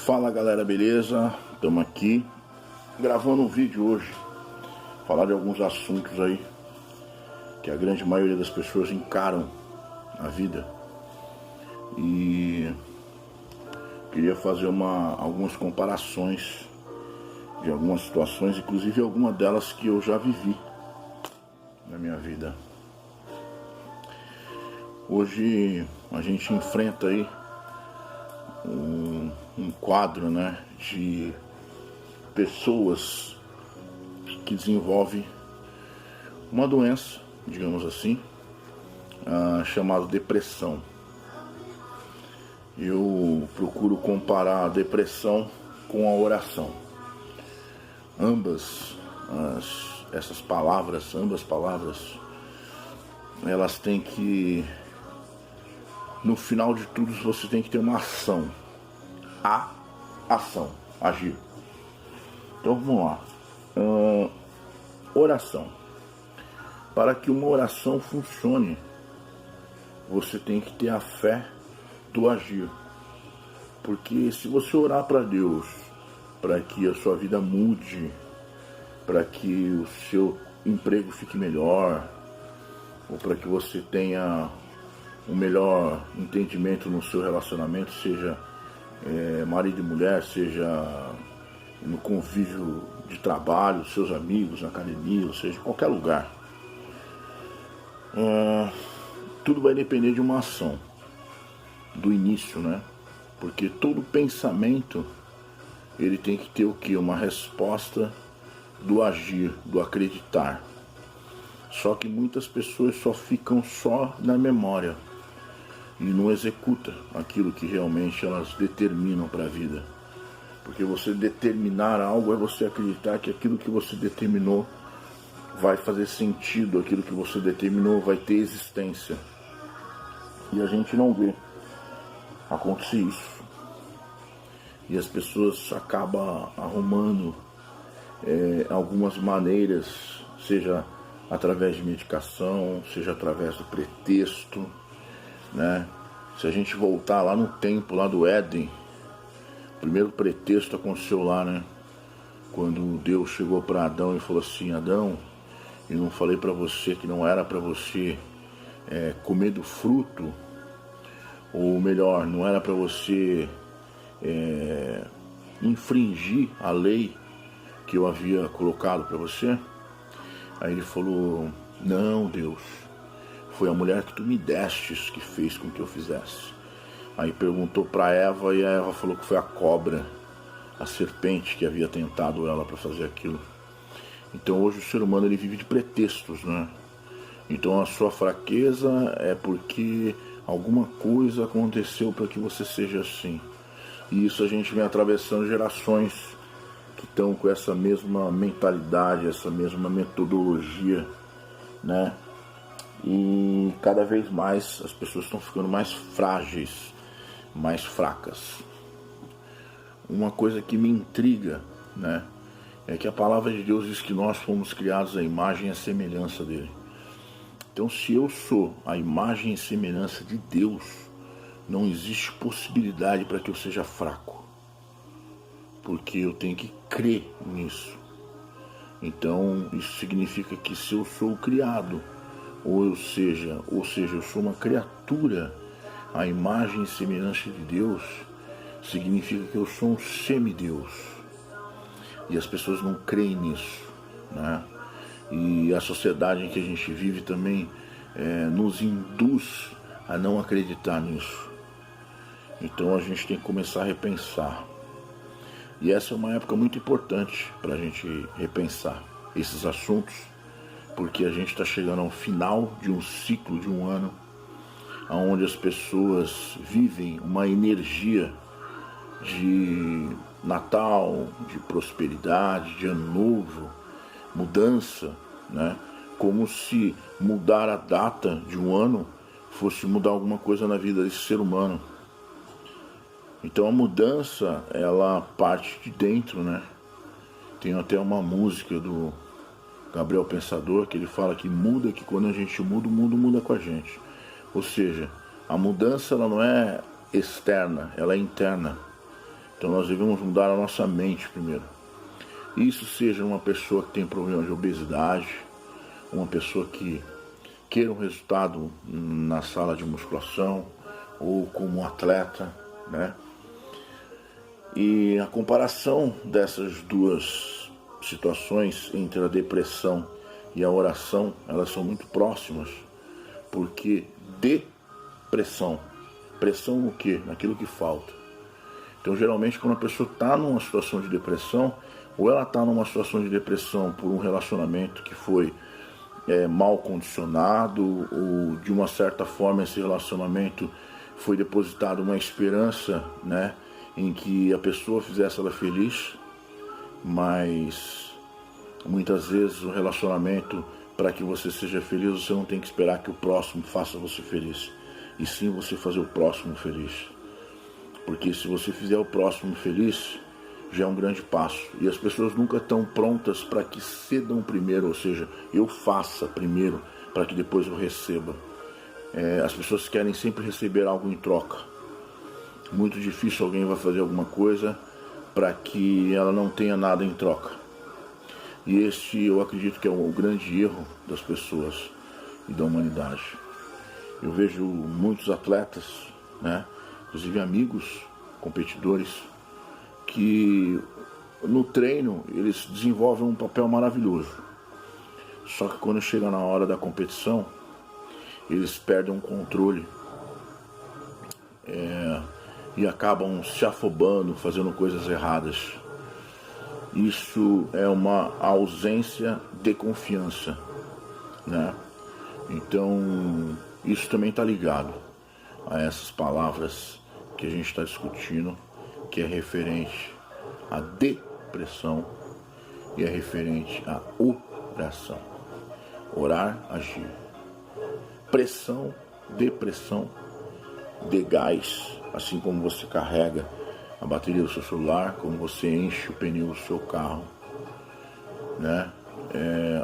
Fala galera, beleza? Estamos aqui gravando um vídeo hoje, falar de alguns assuntos aí que a grande maioria das pessoas encaram na vida. E queria fazer algumas comparações de algumas situações, inclusive algumas delas que eu já vivi na minha vida. Hoje a gente enfrenta aí um quadro, né, de pessoas que desenvolvem uma doença, digamos assim, chamada depressão. Eu procuro comparar a depressão com a oração. Ambas palavras, elas têm que, no final de tudo, você tem que ter uma ação. Agir. Então vamos lá. Oração. Para que uma oração funcione, você tem que ter a fé do agir. Porque se você orar para Deus, para que a sua vida mude, para que o seu emprego fique melhor, ou para que você tenha um melhor entendimento no seu relacionamento, seja marido e mulher, seja no convívio de trabalho, seus amigos, na academia, ou seja, em qualquer lugar, tudo vai depender de uma ação, do início, né? Porque todo pensamento, ele tem que ter o quê? Uma resposta do agir, do acreditar. Só que muitas pessoas só ficam só na memória e não executa aquilo que realmente elas determinam para a vida. Porque você determinar algo é você acreditar que aquilo que você determinou vai fazer sentido, aquilo que você determinou vai ter existência. E a gente não vê acontecer isso. E as pessoas acabam arrumando algumas maneiras, seja através de medicação, seja através do pretexto, né? Se a gente voltar lá no tempo, lá do Éden, o primeiro pretexto aconteceu lá, né? Quando Deus chegou para Adão e falou assim: Adão, eu não falei para você que não era para você comer do fruto? Ou melhor, não era para você infringir a lei que eu havia colocado para você? Aí ele falou: não, Deus, foi a mulher que tu me destes que fez com que eu fizesse. Aí perguntou para Eva e a Eva falou que foi a cobra, a serpente que havia tentado ela para fazer aquilo. Então hoje o ser humano ele vive de pretextos, né? Então a sua fraqueza é porque alguma coisa aconteceu para que você seja assim. E isso a gente vem atravessando gerações que estão com essa mesma mentalidade, essa mesma metodologia, né? E cada vez mais as pessoas estão ficando mais frágeis, mais fracas. Uma coisa que me intriga, né, é que a palavra de Deus diz que nós fomos criados à imagem e à semelhança dele. Então, se eu sou a imagem e semelhança de Deus, não existe possibilidade para que eu seja fraco, porque eu tenho que crer nisso. Então isso significa que se eu sou o criado, ou seja, eu sou uma criatura à imagem e semelhança de Deus, significa que eu sou um semideus. E as pessoas não creem nisso, né? E a sociedade em que a gente vive também nos induz a não acreditar nisso. Então a gente tem que começar a repensar. E essa é uma época muito importante para a gente repensar esses assuntos, porque a gente está chegando ao final de um ciclo de um ano, onde as pessoas vivem uma energia de Natal, de prosperidade, de ano novo, mudança, né? Como se mudar a data de um ano fosse mudar alguma coisa na vida desse ser humano. Então a mudança, ela parte de dentro, né? Tem até uma música do Gabriel Pensador que ele fala que muda, que quando a gente muda, o mundo muda com a gente. Ou seja, a mudança ela não é externa, ela é interna. Então nós devemos mudar a nossa mente primeiro. Isso seja uma pessoa que tem problema de obesidade, uma pessoa que queira um resultado na sala de musculação ou como atleta, né? E a comparação dessas duas situações entre a depressão e a oração, elas são muito próximas, porque depressão, pressão no quê? Naquilo que falta. Então geralmente quando a pessoa está numa situação de depressão, ou ela está numa situação de depressão por um relacionamento que foi mal condicionado, ou de uma certa forma esse relacionamento foi depositado uma esperança, né, em que a pessoa fizesse ela feliz, mas muitas vezes o relacionamento, para que você seja feliz, você não tem que esperar que o próximo faça você feliz, e sim você fazer o próximo feliz. Porque se você fizer o próximo feliz, já é um grande passo. E as pessoas nunca estão prontas para que cedam primeiro, ou seja, eu faça primeiro para que depois eu receba. As pessoas querem sempre receber algo em troca. Muito difícil alguém vai fazer alguma coisa para que ela não tenha nada em troca. E este eu acredito que é o grande erro das pessoas e da humanidade. Eu vejo muitos atletas, né, inclusive amigos, competidores, que no treino eles desenvolvem um papel maravilhoso. Só que quando chega na hora da competição, eles perdem o controle e acabam se afobando, fazendo coisas erradas. Isso é uma ausência de confiança, né? Então isso também está ligado a essas palavras que a gente está discutindo, que é referente à depressão e é referente à oração. Orar, agir. Pressão, depressão, desgás, assim como você carrega a bateria do seu celular, como você enche o pneu do seu carro, né?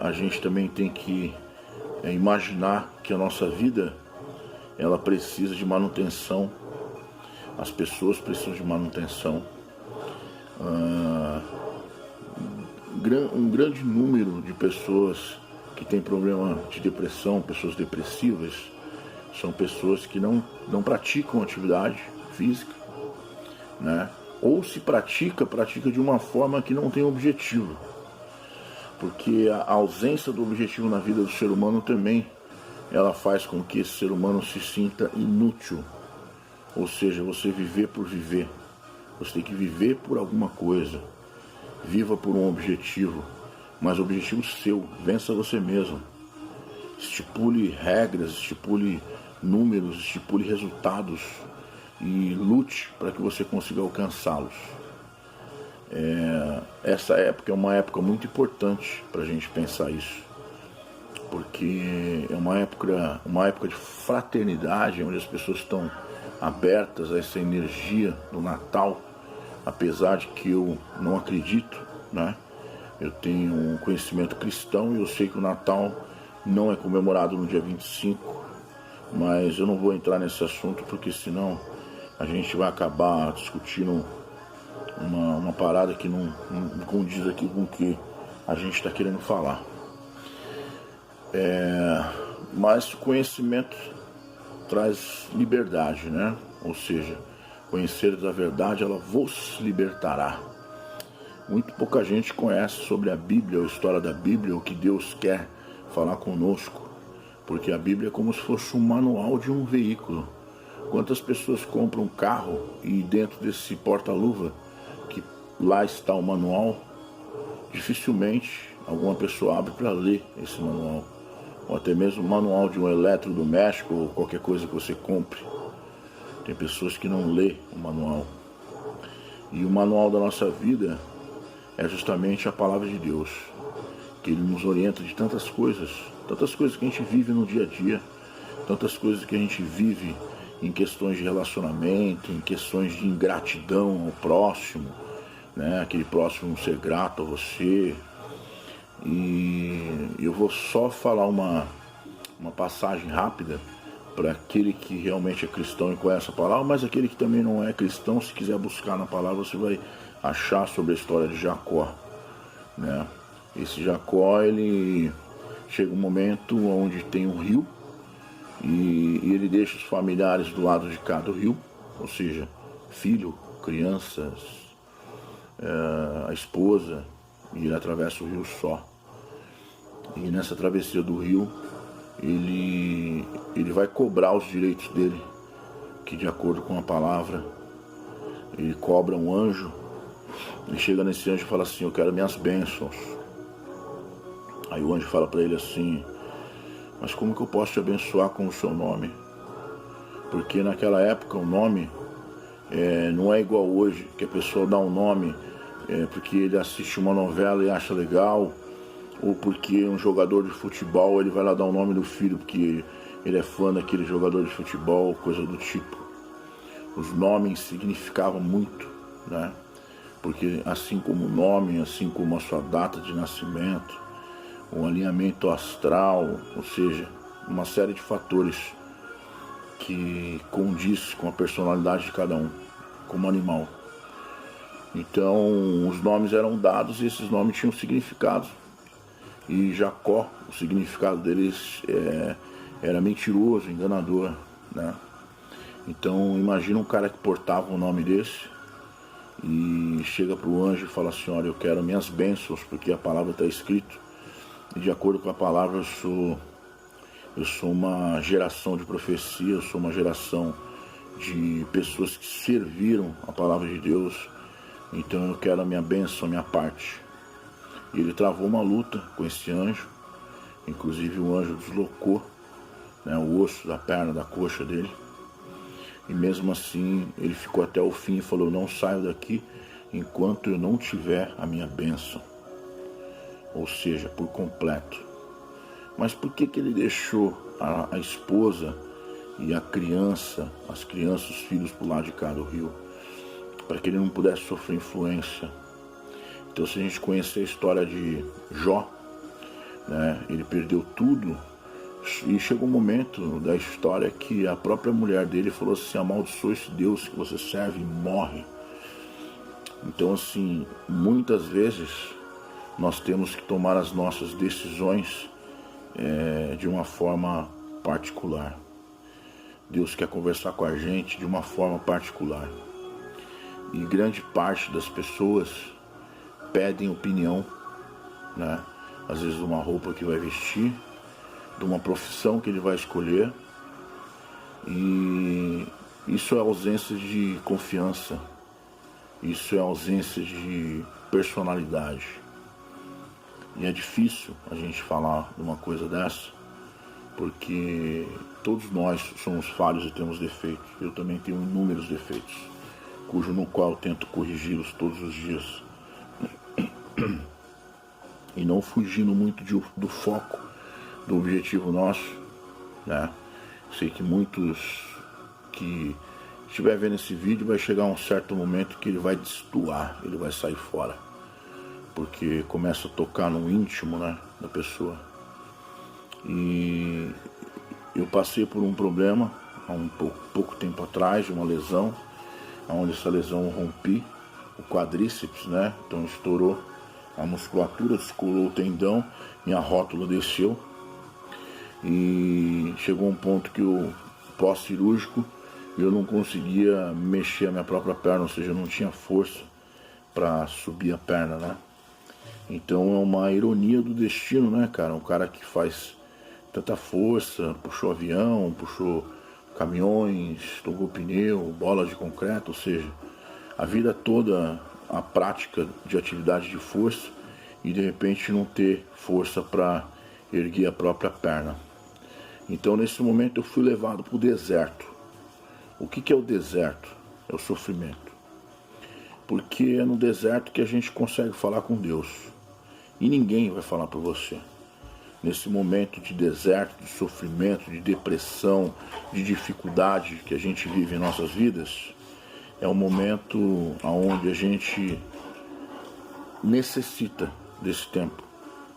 A gente também tem que imaginar que a nossa vida, ela precisa de manutenção. As pessoas precisam de manutenção. Um grande número de pessoas que têm problema de depressão, pessoas depressivas, são pessoas que não praticam atividade física, né? Ou se pratica de uma forma que não tem objetivo. Porque a ausência do objetivo na vida do ser humano também, ela faz com que esse ser humano se sinta inútil. Ou seja, você viver por viver. Você tem que viver por alguma coisa. Viva por um objetivo, mas objetivo seu, vença você mesmo. Estipule regras, estipule números, estipule resultados e lute para que você consiga alcançá-los. Essa época é uma época muito importante para a gente pensar isso, porque é uma época de fraternidade, onde as pessoas estão abertas a essa energia do Natal, apesar de que eu não acredito, né? Eu tenho um conhecimento cristão e eu sei que o Natal não é comemorado no dia 25, mas eu não vou entrar nesse assunto porque senão a gente vai acabar discutindo uma parada que não condiz aqui com o que a gente está querendo falar. Mas o conhecimento traz liberdade, né? Ou seja, conhecer da verdade, ela vos libertará. Muito pouca gente conhece sobre a Bíblia, a história da Bíblia, o que Deus quer falar conosco, porque a Bíblia é como se fosse um manual de um veículo. Quantas pessoas compram um carro e dentro desse porta-luva, que lá está o manual, dificilmente alguma pessoa abre para ler esse manual, ou até mesmo o manual de um eletrodoméstico ou qualquer coisa que você compre. Tem pessoas que não lê o manual. E o manual da nossa vida é justamente a palavra de Deus, que Ele nos orienta de tantas coisas que a gente vive no dia a dia, tantas coisas que a gente vive em questões de relacionamento, em questões de ingratidão ao próximo, né? Aquele próximo não ser grato a você. E eu vou só falar uma passagem rápida para aquele que realmente é cristão e conhece a palavra, mas aquele que também não é cristão, se quiser buscar na palavra, você vai achar sobre a história de Jacó, né? Esse Jacó, ele chega um momento onde tem um rio e ele deixa os familiares do lado de cá do rio, ou seja, filho, crianças, a esposa, e ele atravessa o rio só. E nessa travessia do rio, ele vai cobrar os direitos dele, que de acordo com a palavra, ele cobra um anjo, e chega nesse anjo e fala assim: eu quero minhas bênçãos. Aí o anjo fala para ele assim: mas como que eu posso te abençoar com o seu nome? Porque naquela época o nome não é igual hoje, que a pessoa dá um nome porque ele assiste uma novela e acha legal, ou porque um jogador de futebol ele vai lá dar o nome do filho porque ele é fã daquele jogador de futebol, coisa do tipo. Os nomes significavam muito, né? Porque assim como o nome, assim como a sua data de nascimento, o alinhamento astral, ou seja, uma série de fatores que condiz com a personalidade de cada um, como animal. Então, os nomes eram dados e esses nomes tinham significado. E Jacó, o significado deles era mentiroso, enganador, né? Então, imagina um cara que portava um nome desse e chega para o anjo e fala assim: olha, eu quero minhas bênçãos, porque a palavra está escrito. E de acordo com a palavra, eu sou uma geração de profecia, eu sou uma geração de pessoas que serviram a palavra de Deus, então eu quero a minha bênção, a minha parte. E ele travou uma luta com esse anjo, inclusive o anjo deslocou, né, o osso da perna, da coxa dele, e mesmo assim ele ficou até o fim e falou: não saio daqui enquanto eu não tiver a minha bênção, ou seja, por completo. Mas por que ele deixou a esposa e a criança, as crianças, os filhos pro lado de cá do rio? Para que ele não pudesse sofrer influência. Então, se a gente conhecer a história de Jó, né, ele perdeu tudo, e chegou um momento da história que a própria mulher dele falou assim: amaldiçoa esse Deus que você serve e morre. Então, assim, muitas vezes nós temos que tomar as nossas decisões de uma forma particular. Deus quer conversar com a gente de uma forma particular. E grande parte das pessoas pedem opinião, né? Às vezes de uma roupa que vai vestir, de uma profissão que ele vai escolher. E isso é ausência de confiança. Isso é ausência de personalidade. E é difícil a gente falar de uma coisa dessa, porque todos nós somos falhos e temos defeitos. Eu também tenho inúmeros defeitos, no qual eu tento corrigi-los todos os dias. E não fugindo muito do foco, do objetivo nosso, né? Sei que muitos que estiver vendo esse vídeo vai chegar um certo momento que ele vai destoar, ele vai sair fora, porque começa a tocar no íntimo, né, da pessoa. E eu passei por um problema há pouco tempo atrás, de uma lesão, onde essa lesão eu rompi o quadríceps, né? Então estourou a musculatura, descolou o tendão, minha rótula desceu e chegou um ponto que o pós-cirúrgico eu não conseguia mexer a minha própria perna, ou seja, eu não tinha força para subir a perna, né? Então é uma ironia do destino, né, cara? Um cara que faz tanta força, puxou avião, puxou caminhões, tocou pneu, bola de concreto, ou seja, a vida toda a prática de atividade de força e de repente não ter força para erguer a própria perna. Então nesse momento eu fui levado para o deserto. O que é o deserto? É o sofrimento. Porque é no deserto que a gente consegue falar com Deus. E ninguém vai falar por você. Nesse momento de deserto, de sofrimento, de depressão, de dificuldade que a gente vive em nossas vidas, é um momento onde a gente necessita desse tempo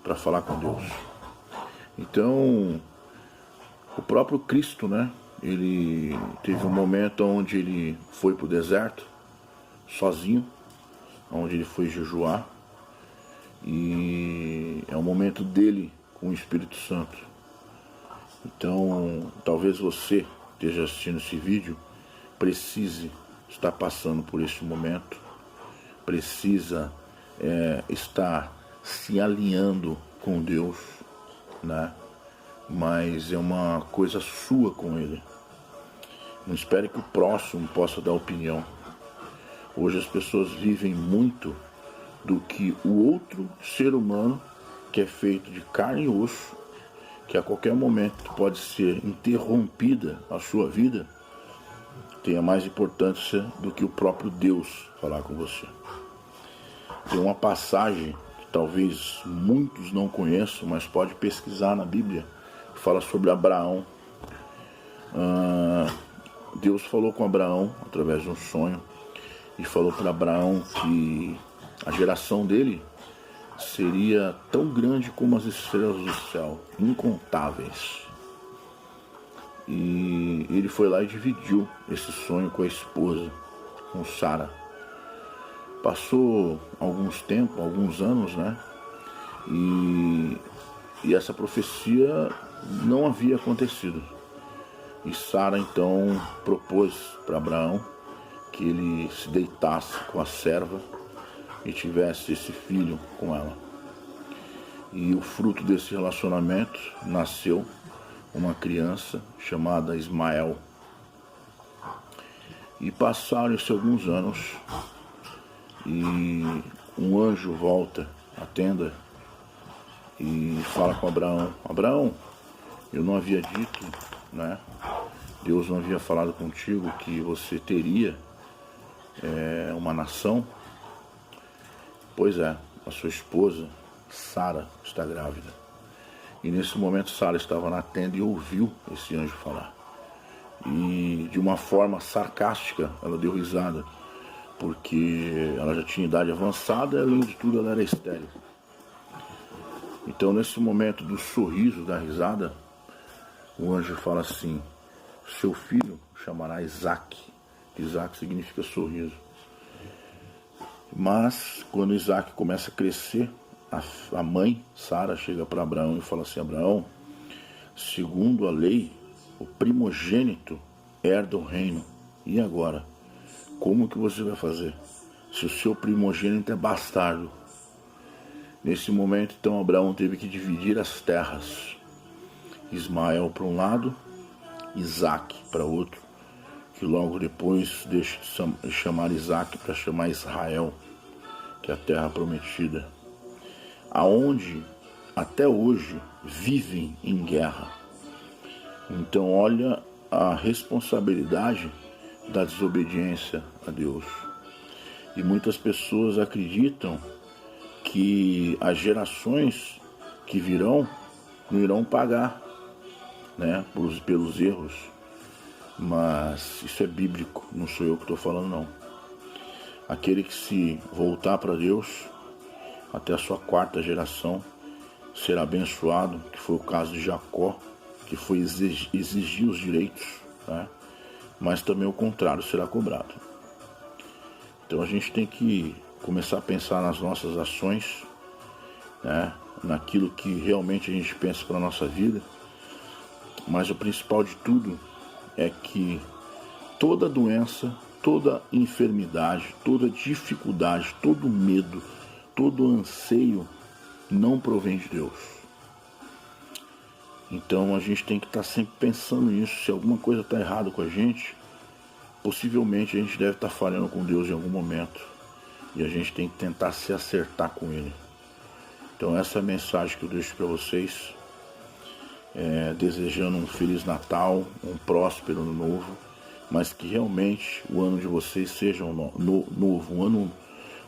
para falar com Deus. Então, o próprio Cristo, né, ele teve um momento onde ele foi para o deserto, sozinho, onde ele foi jejuar, e é um momento dele com o Espírito Santo. Então, talvez você esteja assistindo esse vídeo, precise estar passando por esse momento, precisa estar se alinhando com Deus, né? Mas é uma coisa sua com Ele. Não espere que o próximo possa dar opinião. Hoje as pessoas vivem muito do que o outro ser humano, que é feito de carne e osso, que a qualquer momento pode ser interrompida a sua vida, tenha mais importância do que o próprio Deus falar com você. Tem uma passagem que talvez muitos não conheçam, mas pode pesquisar na Bíblia, que fala sobre Abraão. Deus falou com Abraão através de um sonho e falou para Abraão que a geração dele seria tão grande como as estrelas do céu, incontáveis. E ele foi lá e dividiu esse sonho com a esposa, com Sara. Passou alguns anos, né? E essa profecia não havia acontecido. E Sara então propôs para Abraão que ele se deitasse com a serva e tivesse esse filho com ela. E o fruto desse relacionamento nasceu uma criança chamada Ismael. E passaram-se alguns anos e um anjo volta à tenda e fala com Abraão: Abraão, eu não havia dito, né? Deus não havia falado contigo que você teria uma nação? Pois é, a sua esposa Sara está grávida. E nesse momento Sara estava na tenda e ouviu esse anjo falar. E de uma forma sarcástica ela deu risada, porque ela já tinha idade avançada e além de tudo ela era estéril. Então nesse momento do sorriso, da risada, o anjo fala assim: seu filho chamará Isaac. Isaac significa sorriso. Mas quando Isaac começa a crescer, a mãe, Sara, chega para Abraão e fala assim: Abraão, segundo a lei, o primogênito herda o reino. E agora? Como que você vai fazer? Se o seu primogênito é bastardo. Nesse momento, então, Abraão teve que dividir as terras. Ismael para um lado, Isaac para outro, que logo depois deixa de chamar Isaac para chamar Israel, que é a terra prometida, aonde até hoje vivem em guerra. Então olha a responsabilidade da desobediência a Deus. E muitas pessoas acreditam que as gerações que virão não irão pagar, né, pelos erros. Mas isso é bíblico, não sou eu que estou falando não. Aquele que se voltar para Deus, até a sua quarta geração, será abençoado, que foi o caso de Jacó, que foi exigir os direitos, né? Mas também o contrário será cobrado. Então a gente tem que começar a pensar nas nossas ações, né? Naquilo que realmente a gente pensa para a nossa vida. Mas o principal de tudo é que toda doença, toda enfermidade, toda dificuldade, todo medo, todo anseio não provém de Deus. Então a gente tem que estar sempre pensando nisso. Se alguma coisa está errada com a gente, possivelmente a gente deve estar falhando com Deus em algum momento. E a gente tem que tentar se acertar com Ele. Então essa é a mensagem que eu deixo para vocês. Desejando um Feliz Natal, um próspero Ano Novo, mas que realmente o ano de vocês seja um novo, um ano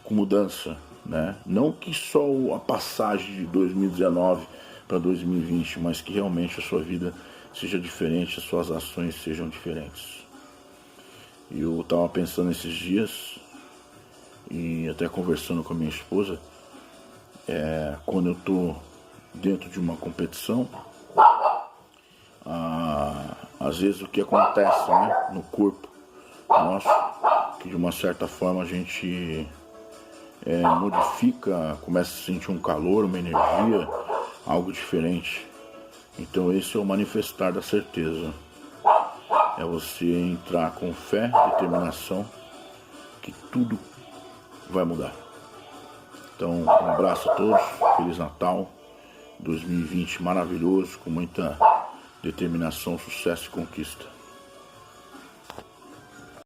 com mudança, né? Não que só a passagem de 2019 para 2020, mas que realmente a sua vida seja diferente, as suas ações sejam diferentes. Eu estava pensando esses dias, e até conversando com a minha esposa, quando eu estou dentro de uma competição, a às vezes o que acontece, né, no corpo nosso, que de uma certa forma a gente modifica, começa a sentir um calor, uma energia, algo diferente. Então esse é o manifestar da certeza. É você entrar com fé, determinação, que tudo vai mudar. Então, um abraço a todos, Feliz Natal, 2020 maravilhoso, com muita determinação, sucesso e conquista.